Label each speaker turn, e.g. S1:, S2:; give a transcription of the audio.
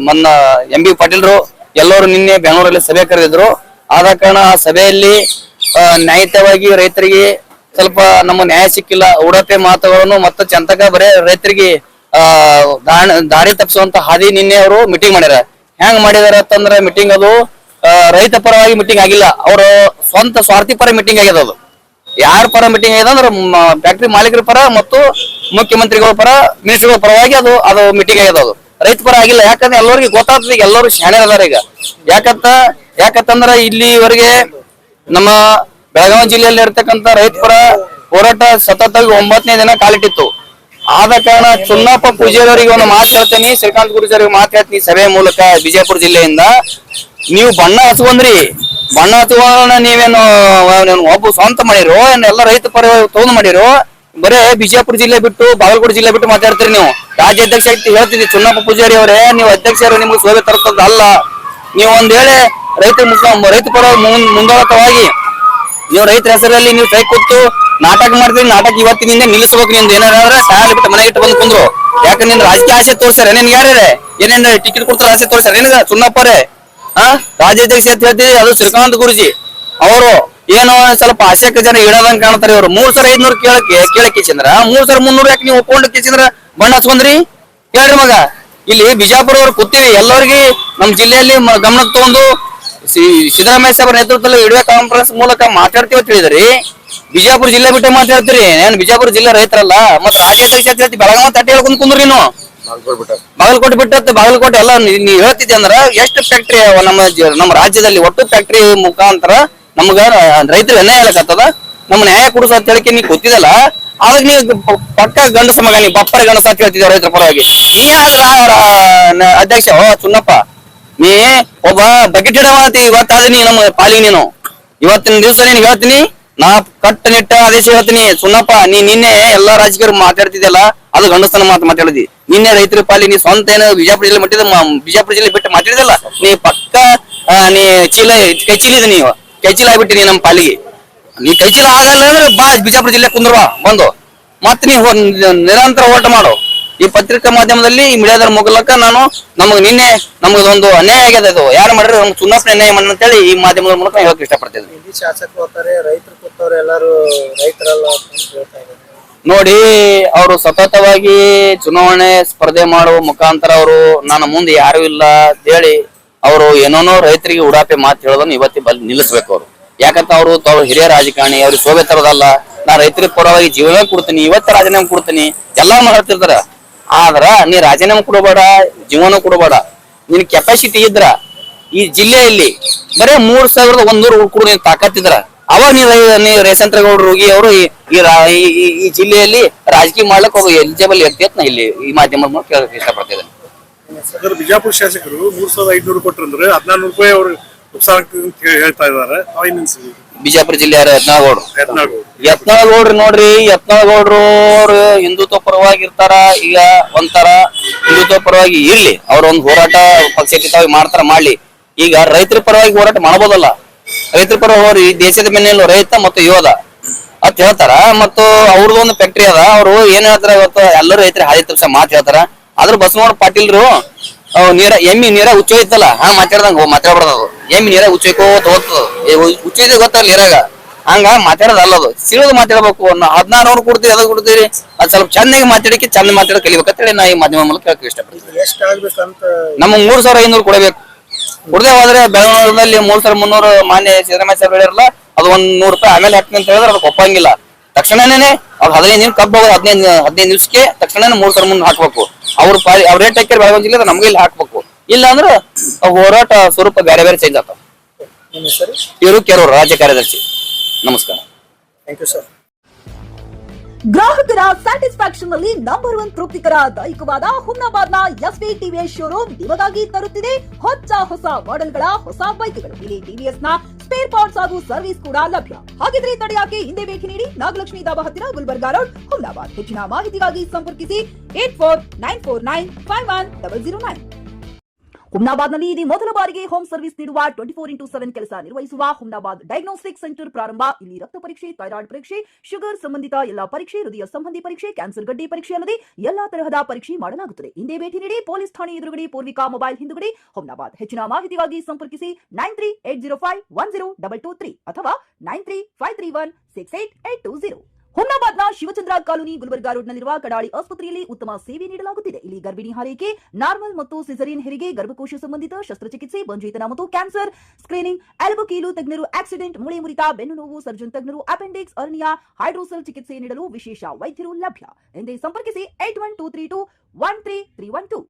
S1: ಮನ್ನ MB ಪಾಟೀಲ್ರು ಎಲ್ಲರೂ ನಿನ್ನೆ ಬೆಂಗಳೂರಲ್ಲಿ ಸಭೆ ಕರೆದಿದ್ರು. ಆದ ಕಾರಣ ಆ ಸಭೆಯಲ್ಲಿ ನ್ಯಾಯಯುತವಾಗಿ ರೈತರಿಗೆ ಸ್ವಲ್ಪ ನಮ್ಮ ನ್ಯಾಯ ಸಿಕ್ಕಿಲ್ಲ, ಉಡಪೆ ಮಾತುಗಳನ್ನು ಮತ್ತೆ ಚಂತಕ ಬರೇ ರೈತರಿಗೆ ದಾರಿ ತಪ್ಪಿಸುವಂತ ಹಾದಿ ನಿನ್ನೆ ಅವರು ಮೀಟಿಂಗ್ ಮಾಡ್ಯಾರ. ಹೆಂಗ್ ಮಾಡಿದಾರ ಅಂತಂದ್ರೆ ಮೀಟಿಂಗ್ ಅದು ರೈತ ಪರವಾಗಿ ಮೀಟಿಂಗ್ ಆಗಿಲ್ಲ, ಅವ್ರ ಸ್ವಂತ ಸ್ವಾರ್ಥಿ ಪರ ಮೀಟಿಂಗ್ ಆಗ್ಯದ. ಅದು ಯಾರ ಪರ ಮೀಟಿಂಗ್ ಆಗ್ಯದ ಅಂದ್ರೆ ಫ್ಯಾಕ್ಟ್ರಿ ಮಾಲೀಕರ ಪರ ಮತ್ತು ಮುಖ್ಯಮಂತ್ರಿಗಳ ಪರ, ಮಿನಿಸ್ಟರ್ಗಳ ಪರವಾಗಿ ಅದು ಮೀಟಿಂಗ್ ಆಗ್ಯದ. ಅದು ರೈತ ಪರ ಆಗಿಲ್ಲ. ಯಾಕಂದ್ರೆ ಎಲ್ಲರಿಗೂ ಗೊತ್ತಾಗ್ತದೆ, ಈಗ ಎಲ್ಲರೂ ಶಾಣೆ ಅದಾರ ಈಗ. ಯಾಕಂತಂದ್ರ ಇಲ್ಲಿವರೆಗೆ ನಮ್ಮ ಬೆಳಗಾವಿ ಜಿಲ್ಲೆಯಲ್ಲಿ ಇರ್ತಕ್ಕಂಥ ರೈತ ಪರ ಹೋರಾಟ ಸತತವಾಗಿ 9ನೇ ದಿನ ಕಾಲಿಟ್ಟಿತ್ತು. ಆದ ಕಾರಣ ಚುನ್ನಪ್ಪ ಪೂಜಾರಿ ಅವರಿಗೆ ಒಂದು ಮಾತು ಹೇಳ್ತೇನೆ, ಶ್ರೀಕಾಂತ್ ಗುರುಜರಿಗೆ ಮಾತು ಹೇಳ್ತೀನಿ ಸಭೆ ಮೂಲಕ. ಬಿಜಾಪುರ ಜಿಲ್ಲೆಯಿಂದ ನೀವು ಬಣ್ಣ ಹಚ್ಕೊಂಡ್ರಿ, ಬಣ್ಣ ಹಚ್ಕೊಂಡ ನೀವೇನು ಒಬ್ಬ ಸ್ವಂತ ಮಾಡಿರೋ ಎಲ್ಲ ರೈತ ಪರ ತಗೊಂಡ್ ಮಾಡಿರೋ? ಬರೇ ಬಿಜಾಪುರ ಜಿಲ್ಲೆ ಬಿಟ್ಟು ಬಾಗಲಕೋಟೆ ಜಿಲ್ಲೆ ಬಿಟ್ಟು ಮಾತಾಡ್ತೀರಿ ನೀವು. ರಾಜ್ಯಾಧ್ಯಕ್ಷ ಹೇಳ್ತಿದ್ರಿ ಚುನ್ನಪ್ಪ ಪೂಜಾರಿ ಅವರೇ, ನೀವು ಅಧ್ಯಕ್ಷರು ನಿಮ್ಗೆ ಶೋಭೆ ತರ್ತದ ಅಲ್ಲ. ನೀವು ಒಂದ್ ವೇಳೆ ರೈತ ಪರ ಮುಂದಾಳತವಾಗಿ ನೀವು ರೈತರ ಹೆಸರಲ್ಲಿ ನೀವು ಕೈ ಕೊಟ್ಟು ನಾಟಕ ಮಾಡ್ತೀರಿ. ನಾಟಕ ಇವತ್ತಿನಿಂದ ನಿಲ್ಲಿಸಬೇಕು. ನಿಂದ ಏನಾದ್ರೆ ಸಾಲ ಬಿಟ್ಟು ಮನೆ ಇಟ್ಟು ಬಂದು ಕುಂದ್ರು. ಯಾಕಂದ್ರೆ ನಿನ್ ರಾಜಕೀಯ ಆಸೆ ತೋರ್ಸಾರ ನಿನ್ಗೆ ಯಾರೇ ಏನೇನ್ ಟಿಕೆಟ್ ಕೊಡ್ತಾರ ಆಸೆ ತೋರ್ಸಾರ ನಿನಗ ಚುನ್ನಪ್ಪರೇ. ರಾಜ್ಯಾಧ್ಯಕ್ಷ ಅಂತ ಹೇಳ್ತೀವಿ, ಅದು ಶ್ರೀಕಾಂತ್ ಗುರುಜಿ ಅವರು ಏನೋ ಸ್ವಲ್ಪ ಆಶಯಕ್ಕೆ ಜನ ಇಡದಂಗ್ ಕಾಣ್ತಾರೆ. ಇವರು 3500 ಕೇಳಕ್ಕೆ ಚಂದ್ರ 3300 ಯಾಕೆ ನೀವು ಒಪ್ಕೊಂಡಕ್ಕೆ ಚಂದ್ರ ಬಣ್ಣ ಹಚ್ಕೊಂಡ್ರಿ ಹೇಳ್ರಿ ಮಗ. ಇಲ್ಲಿ ಬಿಜಾಪುರ ಅವ್ರು ಕೂತೀವಿ, ಎಲ್ಲರಿಗೆ ನಮ್ ಜಿಲ್ಲೆಯಲ್ಲಿ ಗಮನಕ್ಕೆ ತಗೊಂಡು ಸಿದ್ದರಾಮಯ್ಯ ಸಾಹೇಬರ ನೇತೃತ್ವದಲ್ಲಿ ವಿಡಿಯೋ ಕಾನ್ಫರೆನ್ಸ್ ಮೂಲಕ ಮಾತಾಡ್ತೀವಿ ಅಂತ ಹೇಳಿದ್ರಿ. ಬಿಜಾಪುರ ಜಿಲ್ಲೆ ಬಿಟ್ಟೆ ಮಾತಾಡ್ತೀರಿ. ಏನ್ ಬಿಜಾಪುರ ಜಿಲ್ಲೆ ರೈತರಲ್ಲ? ಮತ್ತೆ ರಾಜ್ಯಾಧ್ಯಕ್ಷ ಹೇಳ್ತಿ ಬೆಳಗಾವಿ ತಟ್ಟೆ ಹೇಳ್ಕೊಂಡ್ ಕುಂದ್ರಿ ನೀನು. ಬಾಗಲಕೋಟೆ ಬಿಟ್ಟತ್ತೆ. ಬಾಗಲಕೋಟೆ ಎಲ್ಲ ನೀವ್ ಹೇಳ್ತಿದ್ದೆ ಅಂದ್ರ ಎಷ್ಟು ಫ್ಯಾಕ್ಟ್ರಿ ನಮ್ಮ ರಾಜ್ಯದಲ್ಲಿ ಒಟ್ಟು ಫ್ಯಾಕ್ಟ್ರಿ ಮುಖಾಂತರ ನಮ್ಗ ರೈತರು ಅನ್ಯಾಯ ಹೇಳಕತ್ತದ. ನಮ್ಮ ನ್ಯಾಯ ಕೊಡಿಸ ಅಂತ ಹೇಳಿಕೆ ನೀ ಗೊತ್ತಿದಲ್ಲ. ಆದ್ರೆ ನೀವು ಪಕ್ಕ ಗಂಡಸ ಮಗ, ನೀ ಬಪ್ಪರ ಗಂಡಸ ಅಂತ ಹೇಳ್ತಿದ್ದೆ ರೈತರ ಪರವಾಗಿ. ನೀ ಅಧ್ಯಕ್ಷ ಚುನ್ನಪ್ಪ, ನೀ ಒಬ್ಬ ಬಕೆಟ್ ಹಿಡವಂತಿ ಇವತ್ತಾದ ನೀ ನಮ್ಮ ಪಾಲಿಗೆ. ನೀನು ಇವತ್ತಿನ ದಿವಸ ನೀನ್ ಹೇಳ್ತೀನಿ, ನಾ ಕಟ್ಟುನಿಟ್ಟ ಆದೇಶ ಹೇಳ್ತೀನಿ. ಸುನ್ನಪ್ಪ, ನೀ ನಿನ್ನೆ ಎಲ್ಲಾ ರಾಜಕೀಯರು ಮಾತಾಡ್ತಿದ್ದಲ್ಲ, ಅದು ಗಂಡಸ್ತನ ಮಾತಾಡಿದಿ. ನಿನ್ನೆ ರೈತರ ಪಾಲಿ ನೀ ಸ್ವಂತ ಏನು ಬಿಜಾಪುರ ಜಿಲ್ಲೆ ಮಟ್ಟಿದ ಬಿಜಾಪುರ ಜಿಲ್ಲೆ ಬಿಟ್ಟು ಮಾತಾಡಿದಲ್ಲ, ನೀ ಪಕ್ಕ ನೀ ಕೈಚೀಲಿದ. ನೀವು ಕೈಚೀಲ ಆಗ್ಬಿಟ್ಟಿ ನೀ ನಮ್ಮ ಪಾಲಿಗೆ. ನೀ ಕೈಚೀಲ ಆಗಲ್ಲ ಅಂದ್ರೆ ಬಾ ಬಿಜಾಪುರ ಜಿಲ್ಲೆ ಕುಂದ್ರವಾ ಬಂದು. ಮತ್ತೆ ನೀವು ನಿರಂತರ ಹೋರಾಟ ಮಾಡು. ಈ ಪತ್ರಿಕಾ ಮಾಧ್ಯಮದಲ್ಲಿ ಈ ಮೀಡಿಯಾದ ಮೂಲಕ ನಾನು ನಿನ್ನೆ ನಮಗೊಂದು ಅನ್ಯಾಯ ಆಗ್ಯದ. ಅದು ಯಾರು ಮಾಡಿದ್ರೆ ನಮ್ಗೆ ಚುನಾವಣೆ ಅನ್ಯಾಯ ಮಾಡಿ ಅಂತೇಳಿ ಈ ಮಾಧ್ಯಮದ ಮೂಲಕ ಹೇಳಕ್ ಇಷ್ಟಪಡ್ತಿದ್ದೆ.
S2: ಶಾಸಕರು ಹೋಗ್ತಾರೆ, ರೈತರು ಕೂತವ್ರು ಎಲ್ಲರೂ ರೈತರಲ್ಲ
S1: ನೋಡಿ. ಅವರು ಸತತವಾಗಿ ಚುನಾವಣೆ ಸ್ಪರ್ಧೆ ಮಾಡುವ ಮುಖಾಂತರ ಅವರು ನನ್ನ ಮುಂದೆ ಯಾರು ಇಲ್ಲ ಅಂತೇಳಿ ಅವರು ಏನೇನೋ ರೈತರಿಗೆ ಉಡಾಪೆ ಮಾತು ಹೇಳೋದನ್ನ ಇವತ್ತಿ ನಿಲ್ಲಿಸ್ಬೇಕು ಅವರು. ಯಾಕಂತ ಅವರು ಹಿರಿಯ ರಾಜಕಾರಣಿ, ಅವ್ರಿಗೆ ಶೋಭೆ ತರೋದಲ್ಲ. ನಾ ರೈತರ ಪರವಾಗಿ ಜೀವನ ಕೊಡ್ತೀನಿ, ಇವತ್ತ ರಾಜೀನಾಮೆ ಕೊಡ್ತೀನಿ ಎಲ್ಲಾ ಮಾಡ್ತಿರ್ತಾರ. ಆದ್ರ ನೀ ರಾಜೀನಾಮೆ ಕೊಡಬೇಡ, ಜೀವನ ಕೊಡಬೇಡ. ನಿನ್ ಕೆಪಾಸಿಟಿ ಇದ್ರ ಈ ಜಿಲ್ಲೆಯಲ್ಲಿ ಬರೇ 3100 ಕೂಡ ನೀನ್ ತಾಕತ್ತಿದ್ರ ಅವಾಗ ನೀ ರೇಸಂತ್ರಗೌಡರು ಹೋಗಿ ಅವರು ಈ ಜಿಲ್ಲೆಯಲ್ಲಿ ರಾಜಕೀಯ ಮಾಡ್ಲಿಕ್ಕೆ ಹೋಗಿ ಎಲಿಜಿಬಲ್ ವ್ಯಕ್ತಿ ಅಂತ ನಾ ಇಲ್ಲಿ ಈ ಮಾಧ್ಯಮದ ಮೂಲಕ ಕೇಳಕ್ ಇಷ್ಟಪಡ್ತಿದ್ದೇನೆ.
S3: ಬಿಜಾಪುರ ಶಾಸಕರು 3500 ಕೊಟ್ಟರಂದ್ರೆ 1400 ರೂಪಾಯಿ ಅವರು ಹೇಳ್ತಾ ಇದಾರೆ.
S1: ಬಿಜಾಪುರ ಜಿಲ್ಲೆ ಯತ್ನಾಳ್ ನೋಡ್ರಿ, ಯತ್ನಾಳ್ ಗೌಡ್ರು ಹಿಂದುತ್ವ ಪರವಾಗಿ ಇರ್ತಾರ. ಈಗ ಒಂಥರ ಹಿಂದುತ್ವ ಪರವಾಗಿ ಇರ್ಲಿ, ಅವ್ರ ಒಂದು ಹೋರಾಟ ಪಕ್ಷಾತೀತವಾಗಿ ಮಾಡ್ತಾರ, ಮಾಡ್ಲಿ. ಈಗ ರೈತರ ಪರವಾಗಿ ಹೋರಾಟ ಮಾಡಬಹುದಲ್ಲ. ರೈತರ ಪರ ಈ ದೇಶದ ಮೇಲೆ ರೈತ ಮತ್ತು ಯೋಧ ಅಂತ ಹೇಳ್ತಾರ. ಮತ್ತು ಅವ್ರದ್ದು ಒಂದು ಫ್ಯಾಕ್ಟ್ರಿ ಅದ. ಅವ್ರು ಏನ್ ಹೇಳ್ತಾರ ಇವತ್ತು ಎಲ್ಲರೂ ರೈತರ ಹಾದಿ ತಪ್ಸ ಮಾತು ಹೇಳ್ತಾರ. ಆದ್ರ ಬಸವಣ್ಣ ಪಾಟೀಲ್ರು ಎಮ್ಮಿ ನೀರ ಹುಚ್ಚೋಯ್ತಲ್ಲ, ಮಾತಾಡ್ದಂಗ ಮಾತಾಡ್ಬಾರ್ದು. ಎಮ್ಮಿ ನೀರ ಹುಚ್ಚೋಯ್ಕೋತ ಹುಚ್ಚೊಯ್ದ ಗೊತ್ತಲ್ಲ ನೀರಾಗ, ಹಂಗ ಮಾತಾಡೋದು ಅಲ್ಲದು. ಸಿಳಿದು ಮಾತಾಡ್ಬೇಕು. 1600 ಕೊಡ್ತೀವಿ, ಅದ ಕೊಡ್ತೀರಿ. ಅದ್ ಸ್ವಲ್ಪ ಚಂದಾಗಿ ಮಾತಾಡಿಕೆ ಚಂದ ಮಾತಾಡೋ ಕಲಿಬೇಕಂತೇಳಿ ನಾ ಈ ಮಾಧ್ಯಮ ಮೂಲಕ ಕೇಳಕ್ ಇಷ್ಟಪಡ್ತೀನಿ. ನಮಗ್ 3500 ಕೊಡಬೇಕು. ಕೊಡದೆ ಹೋದ್ರೆ ಬೆಳಗಾವಿಯಲ್ಲಿ 3300 ಮಾನ್ಯ ಸಿದ್ದರಾಮಯ್ಯ ಸಾಹೇಬ್ ಹೇಳಿರಲ್ಲ, ಅದು 100 ರೂಪಾಯಿ ಆಮೇಲೆ ಹಾಕ್ತೀನಿ ಅಂತ ಹೇಳಿದ್ರೆ ಅದಕ್ಕೆ ಒಪ್ಪಂಗಿಲ್ಲ. ತಕ್ಷಣನೇ ಅವ್ರು 15 ದಿನ ಕಬ್ಬ 15 ದಿವಸಕ್ಕೆ ತಕ್ಷಣ 3000 ಹಾಕ್ಬೇಕು. ಅವ್ರ ರೇಟ್ ಹಾಕಿದ್ರೆ ಬೆಳಗಾವಿ ಜಿಲ್ಲೆ ನಮ್ಗೆ ಇಲ್ಲಿ ಹಾಕ್ಬೇಕು. ಇಲ್ಲ ಅಂದ್ರೆ ಹೋರಾಟ ಸ್ವರೂಪ ಬೇರೆ ಬೇರೆ ಚೇಂಜ್ ಆಗ್ತಾವ. ಇವರು ಕೆರೂರು ರಾಜ್ಯ ಕಾರ್ಯದರ್ಶಿ. ನಮಸ್ಕಾರ.
S2: Thank you sir.
S4: ಗ್ರಾಹಕರ ಸ್ಯಾಟಿಸ್ಫ್ಯಾಕ್ಷನ್ ನಲ್ಲಿ ನಂಬರ್ 1 ತೃಪ್ತಿಕರ ದೈಹಿಕವಾದ ಹುಮ್ನಾಬಾದ್ನ ಎಸ್ವಿ ಟಿವಿಎಸ್ ಶೋರೂಮ್ ನಿಮಗಾಗಿ ತರುತ್ತಿದೆ ಹೊಸ ಮಾಡೆಲ್ಗಳ ಹೊಸ ಬೈಕ್ಗಳು. ಇಲ್ಲಿ ಟಿವಿಎಸ್ ನ ಸ್ಪೇರ್ ಪಾರ್ಟ್ಸ್ ಹಾಗೂ ಸರ್ವಿಸ್ ಕೂಡ ಲಭ್ಯ. ಹಾಗಿದ್ರೆ ತಡೆಯಾಕೆ ಹಿಂದೆ ಭೇಟಿ ನೀಡಿ. ನಾಗಲಕ್ಷ್ಮಿ ದಾಬಾ ಹತ್ತಿರ, ಗುಲ್ಬರ್ಗಾ ರೋಡ್, ಹುಮ್ನಾಬಾದ್. ಹೆಚ್ಚಿನ ಮಾಹಿತಿಗಾಗಿ ಸಂಪರ್ಕಿಸಿ 8494951009. ಹುಮ್ನಾಬಾದ್ನಲ್ಲಿ ಇದು ಮೊದಲ ಬಾರಿಗೆ ಹೋಮ್ ಸರ್ವಿಸ್ ನೀಡುವ 24x7 ಕೆಲಸ ನಿರ್ವಹಿಸುವ ಹುಮ್ನಾಬಾದ್ ಡಯಾಗ್ನೋಸ್ಟಿಕ್ ಸೆಂಟರ್ ಪ್ರಾರಂಭ. ಇಲ್ಲಿ ರಕ್ತ ಪರೀಕ್ಷೆ, ಥೈರಾಯ್ಡ್ ಪರೀಕ್ಷೆ, ಶುಗರ್ ಸಂಬಂಧಿತ ಎಲ್ಲಾ ಪರೀಕ್ಷೆ, ಹೃದಯ ಸಂಬಂಧಿ ಪರೀಕ್ಷೆ, ಕ್ಯಾನ್ಸರ್ ಗಡ್ಡೆ ಪರೀಕ್ಷೆ ಅಲ್ಲದೆ ಎಲ್ಲಾ ತರಹದ ಪರೀಕ್ಷೆ ಮಾಡಲಾಗುತ್ತದೆ. ಹಿಂದೆ ಭೇಟಿ ನೀಡಿ. ಪೊಲೀಸ್ ಠಾಣೆ ಎದುರುಗಡೆ, ಪೂರ್ವಿಕಾ ಮೊಬೈಲ್ ಹಿಂದುಗಡೆ, ಹುಮ್ನಾಬಾದ್. ಹೆಚ್ಚಿನ ಮಾಹಿತಿಗಾಗಿ ಸಂಪರ್ಕಿಸಿ 9380510223 ಅಥವಾ 9353168820. ಹುಮ್ನಾಬಾದ್ನ ಶಿವಚಂದ್ರ ಕಾಲೋನಿ, ಗುಲ್ಬರ್ಗಾ ರೋಡ್ನಲ್ಲಿರುವ ಕಡಾಳಿ ಆಸ್ಪತ್ರೆಯಲ್ಲಿ ಉತ್ತಮ ಸೇವೆ ನೀಡಲಾಗುತ್ತಿದೆ. ಇಲ್ಲಿ ಗರ್ಭಿಣಿ ಹಾರೈಕೆ, ನಾರ್ಮಲ್ ಮತ್ತು ಸಿಸರಿಯನ್ ಹೆರಿಗೆ, ಗರ್ಭಕೋಶ ಸಂಬಂಧಿತ ಶಸ್ತ್ರಚಿಕಿತ್ಸೆ, ಬಂಜೇತನ ಮತ್ತು ಕ್ಯಾನ್ಸರ್ ಸ್ಕ್ರೀನಿಂಗ್, ಎಲುಬು ಕೀಲು ತಜ್ಞರು, ಆಕ್ಸಿಡೆಂಟ್, ಮೂಳೆ ಮುರಿತ, ಬೆನ್ನು ನೋವು ಸರ್ಜನ್ ತಜ್ಞರು, ಅಪೆಂಡಿಕ್ಸ್, ಅರ್ನಿಯಾ, ಹೈಡ್ರೋಸೆಲ್ ಚಿಕಿತ್ಸೆ ನೀಡಲು ವಿಶೇಷ ವೈದ್ಯರು ಲಭ್ಯ. ಎಂದೇ ಸಂಪರ್ಕಿಸಿ 8123213312.